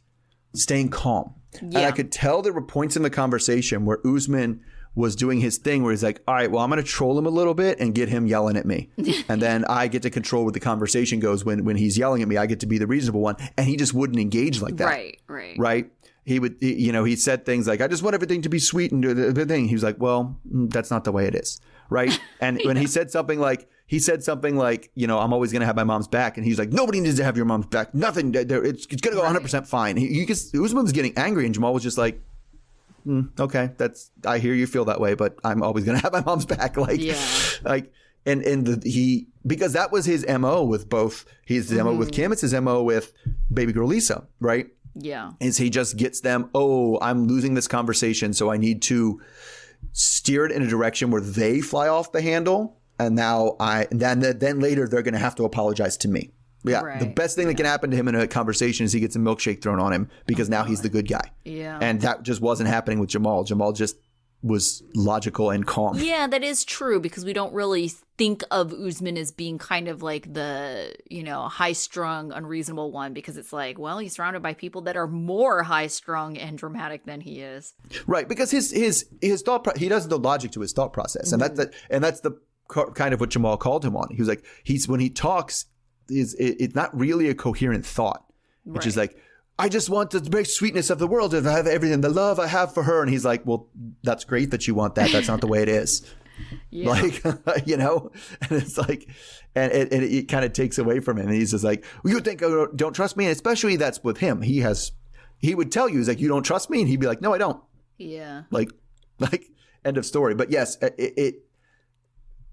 staying calm. Yeah. And I could tell there were points in the conversation where Usman was doing his thing where he's like, all right, well, I'm going to troll him a little bit and get him yelling at me. And then I get to control where the conversation goes. When he's yelling at me, I get to be the reasonable one. And he just wouldn't engage like that. Right. He would, he said things like, I just want everything to be sweet and do the thing. He was like, well, that's not the way it is. Right. And when he said something like, I'm always going to have my mom's back. And he's like, nobody needs to have your mom's back. Nothing. It's going to go 100% fine. Usman was getting angry and Jamal was just like, okay, I hear you feel that way, but I'm always going to have my mom's back. Because that was his MO with both. His MO with Kim. It's his MO with baby girl Lisa. Right. Yeah. Is he just gets them, I'm losing this conversation. So I need to steer it in a direction where they fly off the handle. And now then later they're going to have to apologize to me. Yeah. Right. The best thing that can happen to him in a conversation is he gets a milkshake thrown on him because now he's the good guy. Yeah. And that just wasn't happening with Jamal. Jamal just was logical and calm. Yeah, that is true because we don't really think of Usman as being kind of like the, high-strung, unreasonable one because it's like, well, he's surrounded by people that are more high-strung and dramatic than he is. Right, because his thought he does the logic to his thought process, and that's the kind of what Jamal called him on. He was like, when he talks, it's not really a coherent thought, which is like, I just want the very sweetness of the world to have everything, the love I have for her. And he's like, well, that's great that you want that. That's not the way it is. Yeah. And it's like, and it kind of takes away from him. And he's just like, well, you think I don't trust me? And especially that's with him. He would tell you, he's like, you don't trust me? And he'd be like, no, I don't. Yeah. Like end of story. But yes,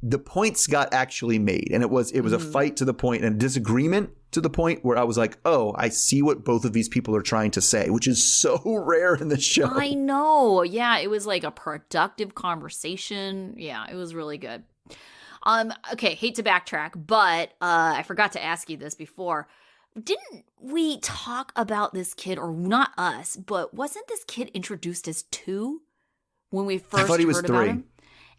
the points got actually made. And it was a fight to the point and a disagreement to the point where I was like, oh, I see what both of these people are trying to say, which is so rare in the show. I know. Yeah, it was like a productive conversation. Yeah, it was really good. Okay, hate to backtrack, but I forgot to ask you this before. Didn't we talk about this kid, or not us, but wasn't this kid introduced as 2 when we first heard about him?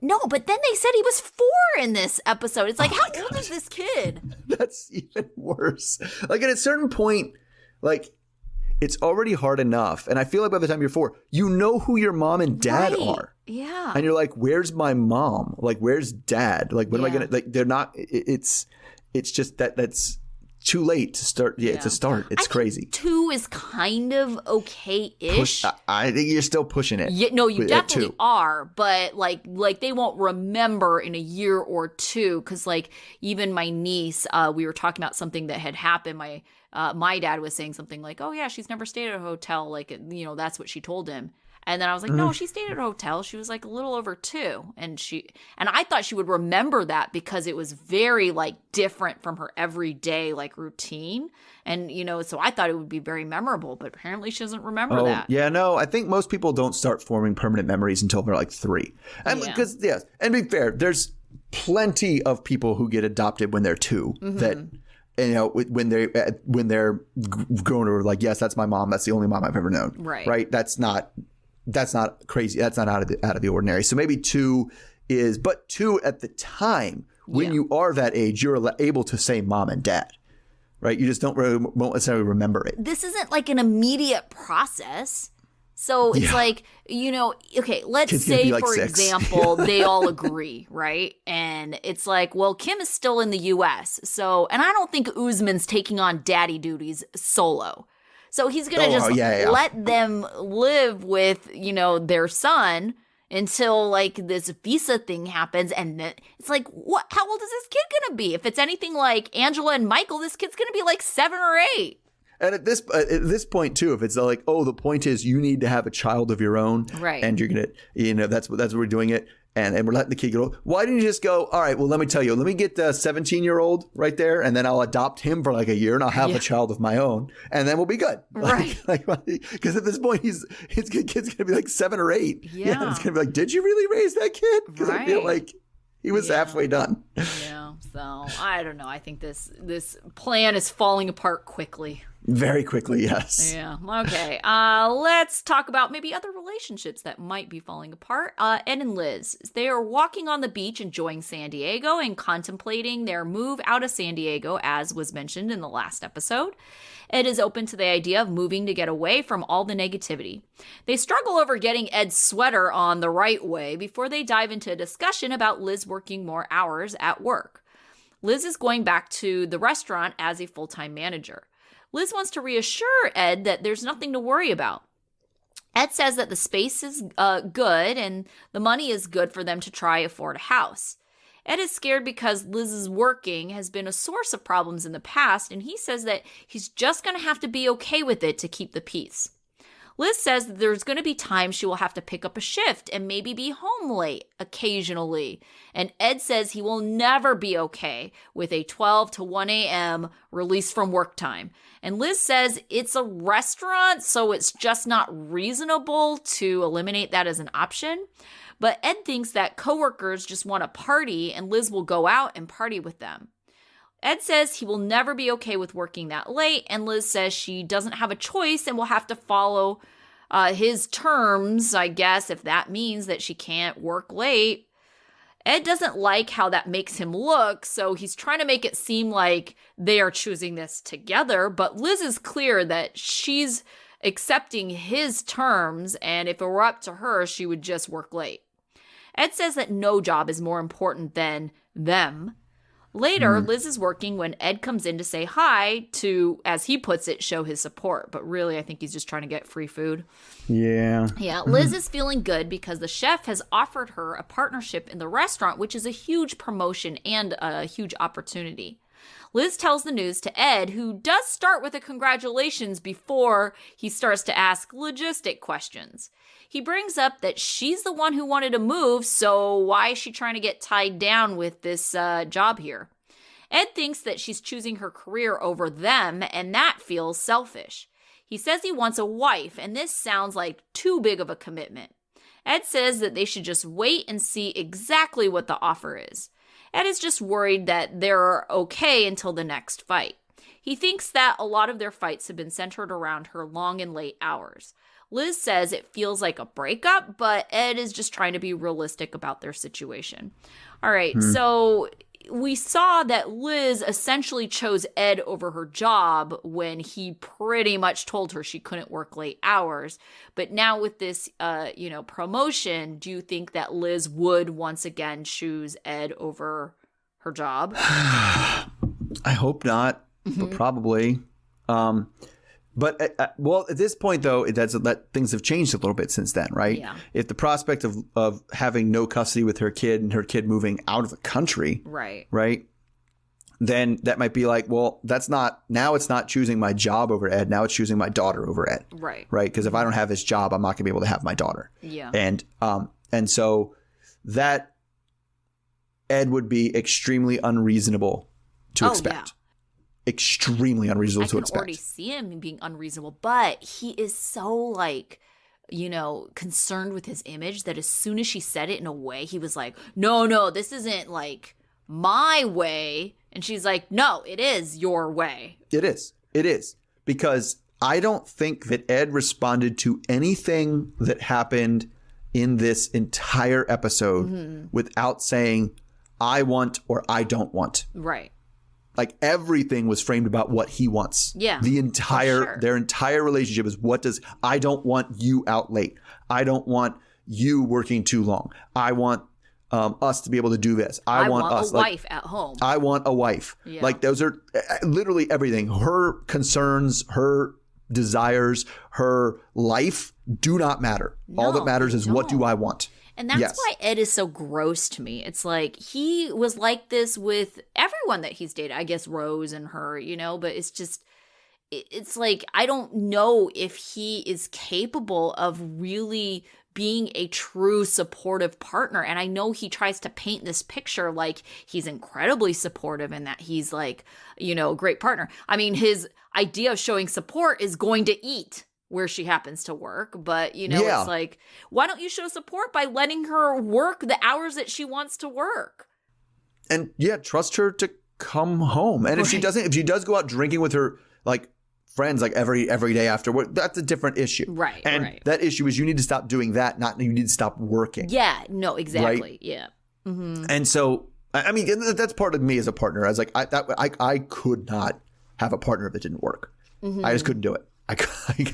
No, but then they said he was 4 in this episode. It's like, how old is this kid? That's even worse. Like at a certain point, like it's already hard enough. And I feel like by the time you're 4, you know who your mom and dad are. Yeah. And you're like, where's my mom? Like, where's dad? Like, what am I going to, like, they're not, it's just that's too late to start. Yeah, to start. It's crazy. 2 is kind of okay-ish. I think you're still pushing it. Yeah, no, you definitely are, but like they won't remember in a year or 2 because like even my niece, we were talking about something that had happened. My dad was saying something like, "Oh yeah, she's never stayed at a hotel." Like that's what she told him. And then I was like, no, she stayed at a hotel. She was like a little over 2. And I thought she would remember that because it was very like different from her everyday like routine. And, so I thought it would be very memorable, but apparently she doesn't remember that. Yeah, no, I think most people don't start forming permanent memories until they're like 3. And because, yes, and to be fair, there's plenty of people who get adopted when they're 2 that, when they're grown or like, yes, that's my mom. That's the only mom I've ever known. Right. That's not crazy. That's not out of the ordinary. So maybe 2 is, but 2 at the time when you are that age, you're able to say mom and dad, right? You just won't necessarily remember it. This isn't like an immediate process. So it's like, okay, let's say, like, for 6. example, they all agree, right? And it's like, well, Kim is still in the U.S. So, and I don't think Usman's taking on daddy duties solo. So he's going to let them live with, their son until like this visa thing happens. And it's like, how old is this kid going to be? If it's anything like Angela and Michael, this kid's going to be like 7 or 8. And at this point too, if it's like, oh, the point is you need to have a child of your own. Right. And you're going to, that's what we're doing it. And we're letting the kid go. Why didn't you just go, all right, well, let me tell you, let me get the 17-year-old right there, and then I'll adopt him for like a year, and I'll have a child of my own, and then we'll be good. Right. Because at this point, his kid's going to be like 7 or 8. Yeah. It's going to be like, did you really raise that kid? Because I feel like he was halfway done. Yeah. So I don't know. I think this plan is falling apart quickly. Very quickly, yes. Yeah. Okay. Let's talk about maybe other relationships that might be falling apart. Ed and Liz, they are walking on the beach enjoying San Diego and contemplating their move out of San Diego, as was mentioned in the last episode. Ed is open to the idea of moving to get away from all the negativity. They struggle over getting Ed's sweater on the right way before they dive into a discussion about Liz working more hours at work. Liz is going back to the restaurant as a full-time manager. Liz wants to reassure Ed that there's nothing to worry about. Ed says that the space is good and the money is good for them to try afford a house. Ed is scared because Liz's working has been a source of problems in the past, and he says that he's just going to have to be okay with it to keep the peace. Liz says that there's going to be times she will have to pick up a shift and maybe be home late occasionally. And Ed says he will never be okay with a 12 to 1 a.m. release from work time. And Liz says it's a restaurant, so it's just not reasonable to eliminate that as an option. But Ed thinks that coworkers just want to party and Liz will go out and party with them. Ed says he will never be okay with working that late, and Liz says she doesn't have a choice and will have to follow his terms, I guess, if that means that she can't work late. Ed doesn't like how that makes him look, so he's trying to make it seem like they are choosing this together, but Liz is clear that she's accepting his terms, and if it were up to her, she would just work late. Ed says that no job is more important than them. Later, Liz is working when Ed comes in to say hi to, as he puts it, show his support. But really, I think he's just trying to get free food. Yeah. Yeah, Liz is feeling good because the chef has offered her a partnership in the restaurant, which is a huge promotion and a huge opportunity. Liz tells the news to Ed, who does start with a congratulations before he starts to ask logistic questions. He brings up that she's the one who wanted to move, so why is she trying to get tied down with this job here? Ed thinks that she's choosing her career over them, and that feels selfish. He says he wants a wife, and this sounds like too big of a commitment. Ed says that they should just wait and see exactly what the offer is. Ed is just worried that they're okay until the next fight. He thinks that a lot of their fights have been centered around her long and late hours. Liz says it feels like a breakup, but Ed is just trying to be realistic about their situation. All right, so we saw that Liz essentially chose Ed over her job when he pretty much told her she couldn't work late hours. But now with this, promotion, do you think that Liz would once again choose Ed over her job? I hope not. but probably. But at this point, though, that things have changed a little bit since then, right? Yeah. If the prospect of having no custody with her kid and her kid moving out of the country, right, then that might be like, well, it's not choosing my job over Ed. Now it's choosing my daughter over Ed, right? Because if I don't have his job, I'm not going to be able to have my daughter. Yeah. And so that Ed would be extremely unreasonable to expect. Yeah. Extremely unreasonable to expect. I can already see him being unreasonable, but he is so like, concerned with his image that as soon as she said it in a way, he was like, no, this isn't like my way. And she's like, no, it is your way. It is. Because I don't think that Ed responded to anything that happened in this entire episode without saying, I want or I don't want. Right. Like everything was framed about what he wants. Yeah. Their entire relationship is I don't want you out late. I don't want you working too long. I want us to be able to do this. I want us, a wife at home. I want a wife. Yeah. Like those are literally everything. Her concerns, her desires, her life do not matter. No, all that matters is what do I want. And that's why Ed is so gross to me. It's like he was like this with everyone that he's dated. I guess Rose and her, but it's just, it's like, I don't know if he is capable of really being a true supportive partner. And I know he tries to paint this picture like he's incredibly supportive and that he's like, a great partner. I mean, his idea of showing support is going to eat where she happens to work. But, it's like, why don't you show support by letting her work the hours that she wants to work? And trust her to come home. And if she does go out drinking with her, like, friends, like every day after work, that's a different issue. Right. And that issue is you need to stop doing that, not you need to stop working. Yeah, no, exactly. Right? Yeah. Mm-hmm. And so, I mean, that's part of me as a partner. I was like, I could not have a partner that didn't work. Mm-hmm. I just couldn't do it. I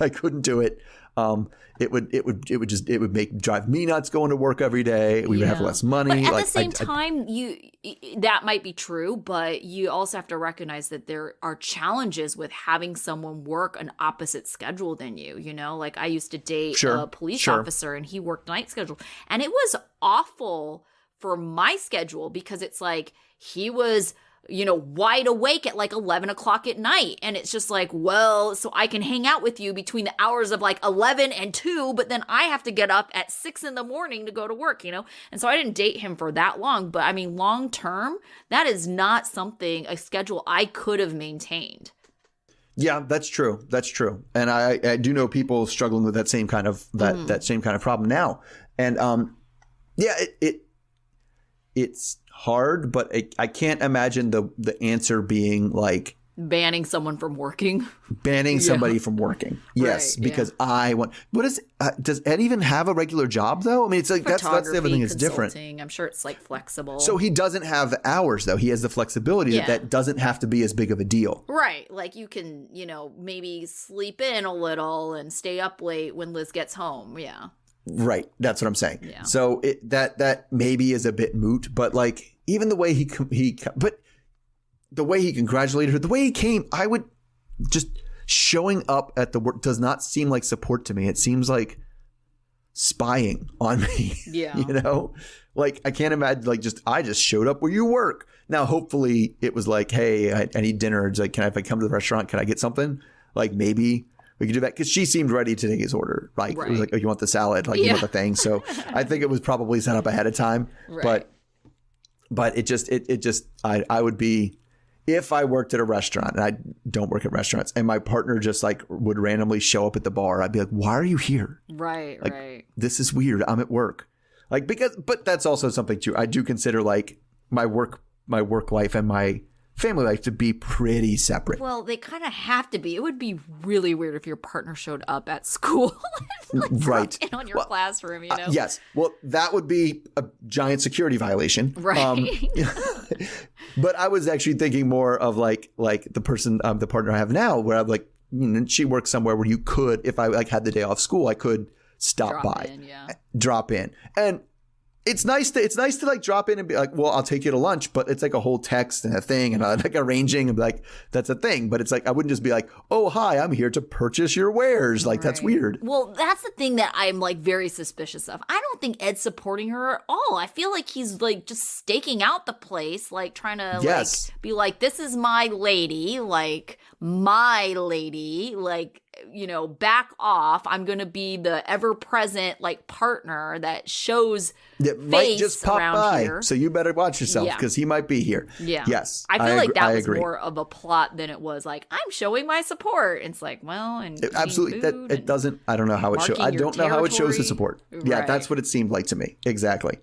couldn't do it. It would drive me nuts going to work every day. We would have less money. But at the same time, that might be true, but you also have to recognize that there are challenges with having someone work an opposite schedule than you. Like I used to date a police officer, and he worked night schedule, and it was awful for my schedule because it's like he was wide awake at like 11 o'clock at night. And it's just like, well, so I can hang out with you between the hours of like 11 and 2, but then I have to get up at 6 in the morning to go to work, And so I didn't date him for that long. But I mean, long term, that is not a schedule I could have maintained. Yeah, that's true. That's true. And I do know people struggling with that same kind of that same kind of problem now. And it's hard, but I can't imagine the answer being like banning someone from working. Banning somebody from working. Yes, right, because I want. What is? Does Ed even have a regular job though? I mean, it's like that's the other thing that's different. I'm sure it's like flexible. So he doesn't have the hours though. He has the flexibility that doesn't have to be as big of a deal. Right. Like you can, maybe sleep in a little and stay up late when Liz gets home. Yeah. Right. That's what I'm saying. Yeah. So that maybe is a bit moot, but like even the way but the way he congratulated her, the way he came, I would just showing up at the work does not seem like support to me. It seems like spying on me. Yeah. Like I can't imagine like I just showed up where you work. Now, hopefully it was like, hey, I need dinner. It's like, if I come to the restaurant, can I get something? Like maybe we could do that because she seemed ready to take his order. Like it was like, oh, you want the salad? Like you want the thing. So I think it was probably set up ahead of time. Right. But it just I would be, if I worked at a restaurant, and I don't work at restaurants, and my partner just like would randomly show up at the bar, I'd be like, why are you here? Right. Like, right. This is weird. I'm at work. Like but that's also something too. I do consider like my work life and my family life to be pretty separate. Well, they kind of have to be. It would be really weird if your partner showed up at school and right in on your classroom, yes. Well, that would be a giant security violation. Right. But I was actually thinking more of like the person, the partner I have now, where I'm like, she works somewhere where you could, if I like had the day off school, I could drop in. And It's nice to like drop in and be like, well, I'll take you to lunch, but it's like a whole text and a thing and like arranging and be like, that's a thing. But it's like, I wouldn't just be like, oh, hi, I'm here to purchase your wares. Like, that's weird. Well, that's the thing that I'm like very suspicious of. I don't think Ed's supporting her at all. I feel like he's like just staking out the place, like trying to like be like, this is my lady, like back off. I'm going to be the ever present like partner that shows that might just pop by. Here. So you better watch yourself because he might be here. Yeah. Yes. I feel like that was more of a plot than it was like, I'm showing my support. It's like, well, and absolutely. That it doesn't, I don't know how it shows. I don't know how it shows the support. Right. Yeah, that's what it seemed like to me. Exactly.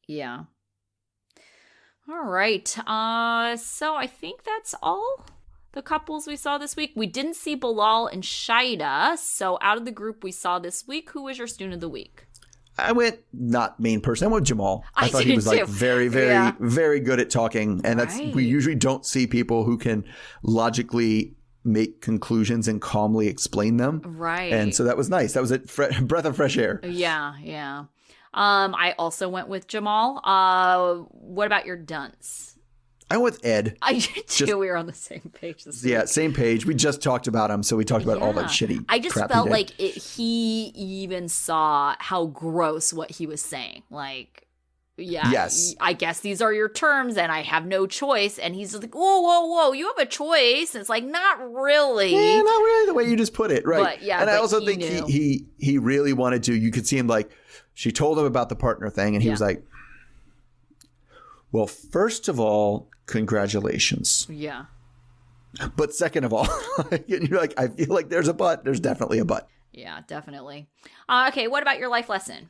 Yeah. All right. So I think that's all the couples we saw this week. We didn't see Bilal and Shaida. So out of the group we saw this week, who was your student of the week? I went not main person. I went with Jamal. I thought he was like very, very good at talking. And that's we usually don't see people who can logically make conclusions and calmly explain them. Right. And so that was nice. That was a breath of fresh air. Yeah, yeah. I also went with Jamal. What about your dunce? I went with Ed. I did too. We were on the same page this week. Yeah, same page. We just talked about him, so we talked about all that shitty I just crap felt like he even saw how gross what he was saying. Like, yes, I guess these are your terms and I have no choice. And he's like, whoa, you have a choice. And it's like, not really. Yeah, not really the way you just put it, right? But, and I also think he really wanted to. You could see him like, she told him about the partner thing, and he was like, well, first of all, congratulations. Yeah. But second of all, you're like, I feel like there's a but. There's definitely a but. Yeah, definitely. Okay, what about your life lesson?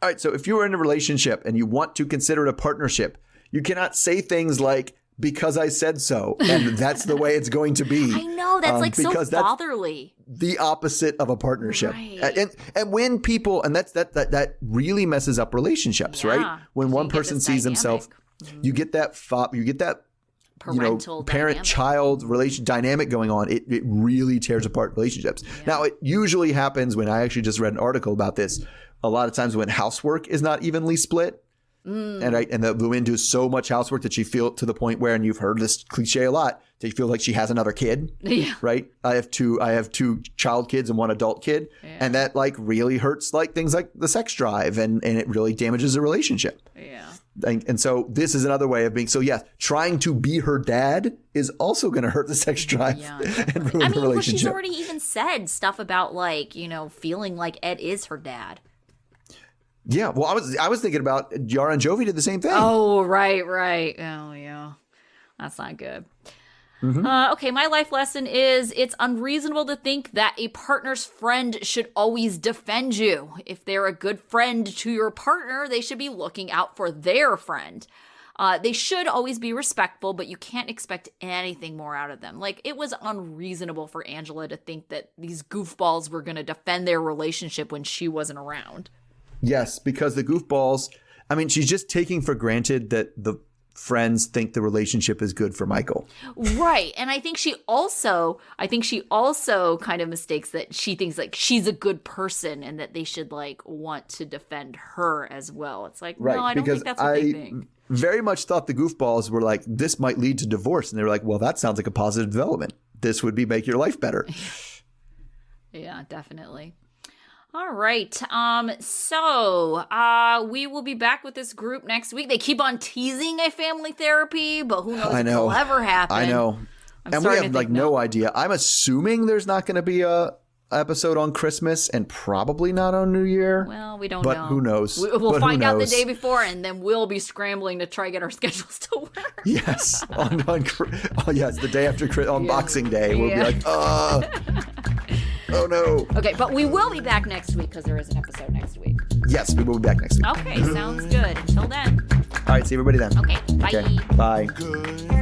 All right, so if you are in a relationship and you want to consider it a partnership, you cannot say things like, because I said so, and that's the way it's going to be. I know, that's like so fatherly. The opposite of a partnership. Right. And when people, and that really messes up relationships, right? When one person sees himself, you get that parental parent-child relation dynamic going on. It really tears apart relationships. Yeah. Now, it usually happens when I actually just read an article about this. A lot of times when housework is not evenly split. And the woman does so much housework that she feels to the point where, and you've heard this cliche a lot, that you feel like she has another kid. Yeah. Right. I have two child kids and one adult kid. Yeah. And that like really hurts like things like the sex drive and it really damages the relationship. Yeah. And so this is another way of being. So yes, trying to be her dad is also going to hurt the sex drive and ruin the relationship. Well, she's already even said stuff about like, feeling like Ed is her dad. Yeah, well, I was thinking about Yara and Jovi did the same thing. Oh, right. Oh, yeah. That's not good. Mm-hmm. Okay, my life lesson is it's unreasonable to think that a partner's friend should always defend you. If they're a good friend to your partner, they should be looking out for their friend. They should always be respectful, but you can't expect anything more out of them. Like, it was unreasonable for Angela to think that these goofballs were going to defend their relationship when she wasn't around. Yes, because the goofballs, I mean, she's just taking for granted that the friends think the relationship is good for Michael. Right. And I think she also kind of mistakes that she thinks like she's a good person and that they should like want to defend her as well. It's like, no, I don't think that's what they think. Very much thought the goofballs were like, this might lead to divorce. And they were like, well, that sounds like a positive development. This would make your life better. Yeah, definitely. All right. So we will be back with this group next week. They keep on teasing a family therapy, but who knows if it'll ever happen. I know. And we have like no idea. I'm assuming there's not going to be a episode on Christmas and probably not on New Year. Well, we don't know. But who knows? We'll find out the day before, and then we'll be scrambling to try to get our schedules to work. Yes. Yes, the day after on Boxing Day. We'll be like, oh no. Okay, but we will be back next week because there is an episode next week. Yes, we will be back next week. Okay, sounds good. Until then. All right, see everybody then. Okay, bye. Okay, bye. Good.